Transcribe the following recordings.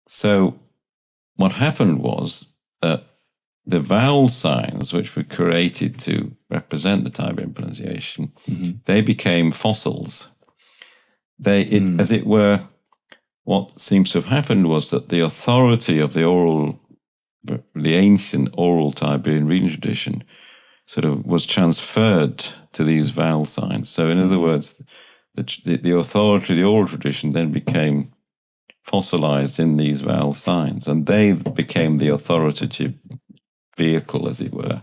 So what happened was that the vowel signs, which were created to represent the Tiberian pronunciation, they became fossils. As it were, what seems to have happened was that the authority of the ancient oral Tiberian reading tradition sort of was transferred to these vowel signs. So in other words, the authority of the oral tradition then became fossilized in these vowel signs, and they became the authoritative vehicle, as it were,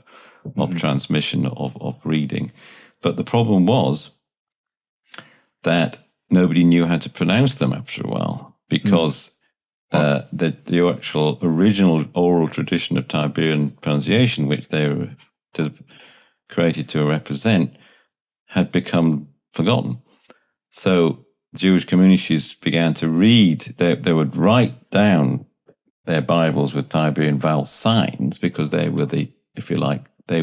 of transmission of reading. But the problem was that nobody knew how to pronounce them after a while, because the actual original oral tradition of Tiberian pronunciation, which they were created to represent, had become forgotten. So Jewish communities began to read. They would write down their Bibles with Tiberian vowel signs, because they were the, if you like, they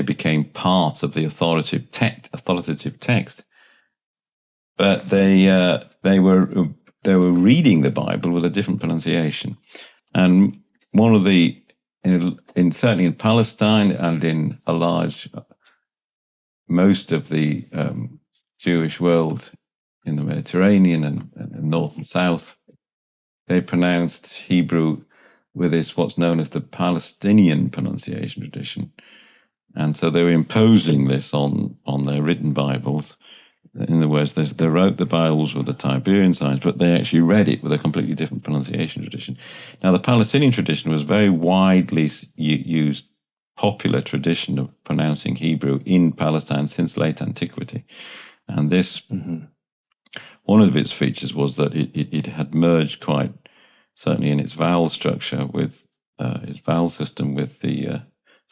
became part of the authoritative text. But they were reading the Bible with a different pronunciation. And one of the, certainly in Palestine and in most of the Jewish world in the Mediterranean and north and south, they pronounced Hebrew with what's known as the Palestinian pronunciation tradition. And so they were imposing this on their written Bibles. In other words, they wrote the Bibles with the Tiberian signs, but they actually read it with a completely different pronunciation tradition. Now, the Palestinian tradition was very widely used, popular tradition of pronouncing Hebrew in Palestine since late antiquity. And this, one of its features was that it had merged quite certainly in its vowel structure with its vowel system with the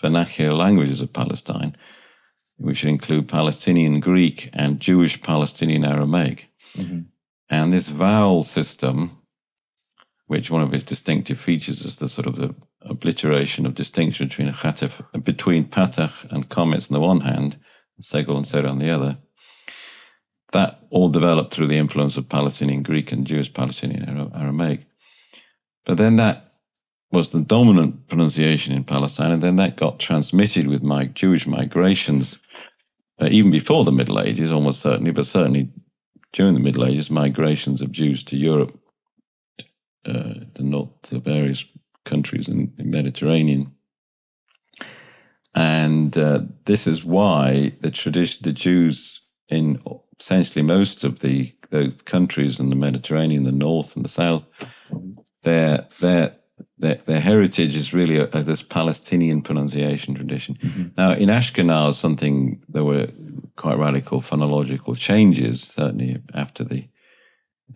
vernacular languages of Palestine, which include Palestinian Greek and Jewish Palestinian Aramaic. And this vowel system, which one of its distinctive features is the sort of the obliteration of distinction between Patach and Kometz on the one hand, Segel and Sera on the other, that all developed through the influence of Palestinian Greek and Jewish Palestinian Aramaic. But then that was the dominant pronunciation in Palestine, and then that got transmitted with Jewish migrations, even before the Middle Ages, almost certainly, but certainly during the Middle Ages, migrations of Jews to Europe, to various countries in the Mediterranean. And this is why the Jews in essentially most of those countries in the Mediterranean, the north and the south, their heritage is really this Palestinian pronunciation tradition. Now, in Ashkenaz, there were quite radical phonological changes, certainly after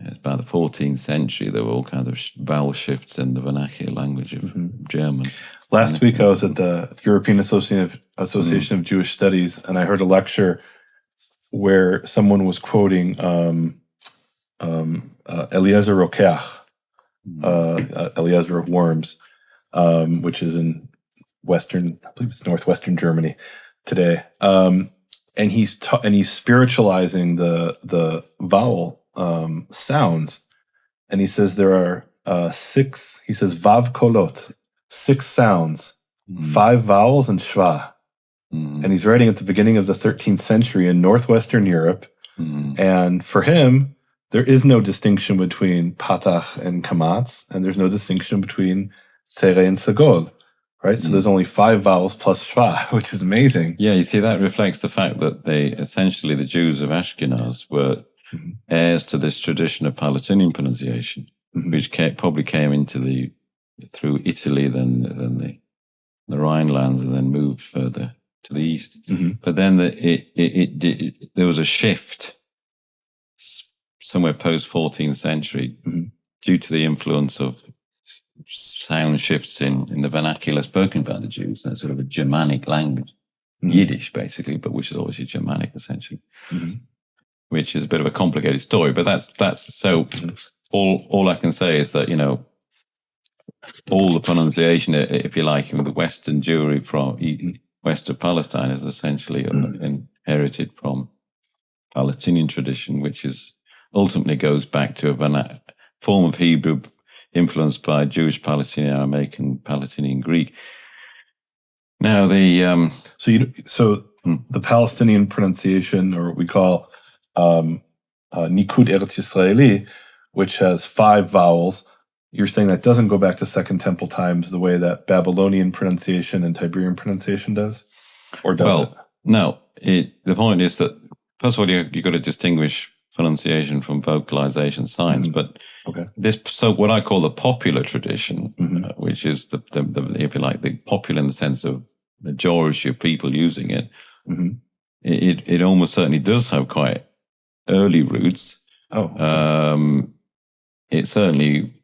about the 14th century. There were all kinds of vowel shifts in the vernacular language of German. Last week I was at the European Association of Jewish Studies, and I heard a lecture where someone was quoting Eliezer Rokeach, Eliezer of Worms, which is in northwestern Germany today, and he's spiritualizing the vowel sounds, and he says there are 6. He says vav kolot, 6 sounds, 5 vowels and shva, and he's writing at the beginning of the 13th century in northwestern Europe, and for him, there is no distinction between Patach and Kamatz, and there's no distinction between Tzere and Segol, right? So there's only 5 vowels plus Shva, which is amazing. Yeah, you see, that reflects the fact that the Jews of Ashkenaz were heirs to this tradition of Palestinian pronunciation, which probably came through Italy, then the Rhinelands, and then moved further to the east. But then there was a shift somewhere post-14th century, due to the influence of sound shifts in the vernacular spoken by the Jews. That's sort of a Germanic language, Yiddish basically, but which is obviously Germanic essentially, which is a bit of a complicated story. But that's so. All I can say is that all the pronunciation, if you like, the Western Jewry from west of Palestine is essentially inherited from Palestinian tradition, which is ultimately goes back to a form of Hebrew influenced by Jewish Palestinian, Aramaic, and Palestinian Greek. Now, the the Palestinian pronunciation, or what we call Nikud Eretz Yisraeli, which has 5 vowels, you're saying that doesn't go back to Second Temple times the way that Babylonian pronunciation and Tiberian pronunciation does? Or does it? No. The point is that, first of all, you've got to distinguish pronunciation from vocalization science. But what I call the popular tradition, which is the if you like, the popular in the sense of majority of people using it, it almost certainly does have quite early roots. It certainly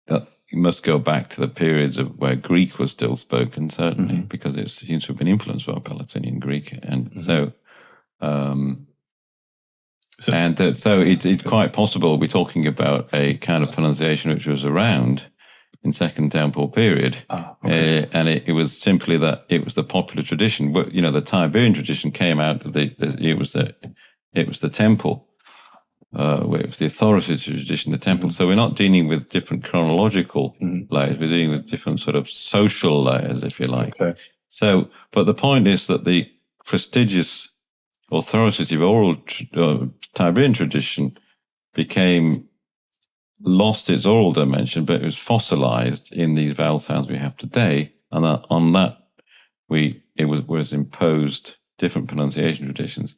you must go back to the periods of where Greek was still spoken, certainly, because it seems to have been influenced by Palestinian Greek, and so it's quite possible we're talking about a kind of pronunciation which was around in Second Temple period, and it was simply that it was the popular tradition. The Tiberian tradition came out of it was the temple. It was the authoritative tradition, the temple. So we're not dealing with different chronological layers. We're dealing with different sort of social layers, if you like. So, but the point is that the prestigious authoritative oral Tiberian tradition lost its oral dimension, but it was fossilized in these vowel sounds we have today, and on that was imposed different pronunciation traditions.